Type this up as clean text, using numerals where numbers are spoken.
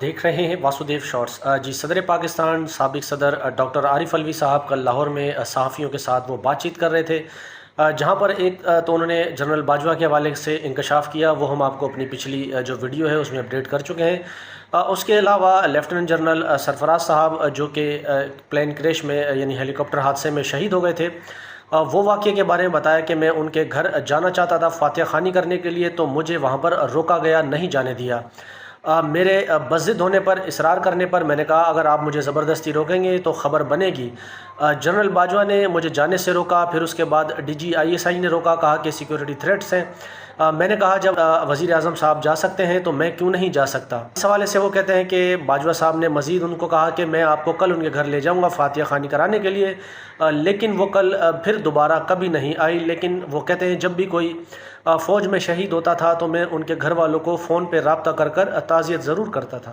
देख रहे हैं वासुदेव शॉर्ट्स। जी, सदर पाकिस्तान साबिक सदर डॉक्टर आरिफ अलवी साहब कल लाहौर में सहाफ़ियों के साथ वो बातचीत कर रहे थे, जहाँ पर एक तो उन्होंने जनरल बाजवा के हवाले से इंकशाफ किया। वो हम आपको अपनी पिछली जो वीडियो है उसमें अपडेट कर चुके हैं। उसके अलावा लेफ्टिनेंट जनरल सरफराज साहब जो कि प्लेन क्रैश में यानी हेलीकॉप्टर हादसे में शहीद हो गए थे, वो वाक़े के बारे में बताया कि मैं उनके घर जाना चाहता था फातिहा खानी करने के लिए, तो मुझे वहाँ पर रोका गया, नहीं जाने दिया। मेरे बज़िद होने पर, इसरार करने पर मैंने कहा अगर आप मुझे ज़बरदस्ती रोकेंगे तो ख़बर बनेगी। जनरल बाजवा ने मुझे जाने से रोका, फिर उसके बाद डीजी आईएसआई ने रोका, कहा कि सिक्योरिटी थ्रेट्स हैं। मैंने कहा जब वज़ीर आज़म साहब जा सकते हैं तो मैं क्यों नहीं जा सकता। इस हवाले से वो कहते हैं कि बाजवा साहब ने मज़ीद उनको कहा कि मैं आपको कल उनके घर ले जाऊँगा फातिहा खानी कराने के लिए, लेकिन वो कल फिर दोबारा कभी नहीं आई। लेकिन वो कहते हैं जब भी कोई फ़ौज में शहीद होता था तो मैं उनके घर वालों को फ़ोन पे रब्ता कर कर ताज़ियत ज़रूर करता था।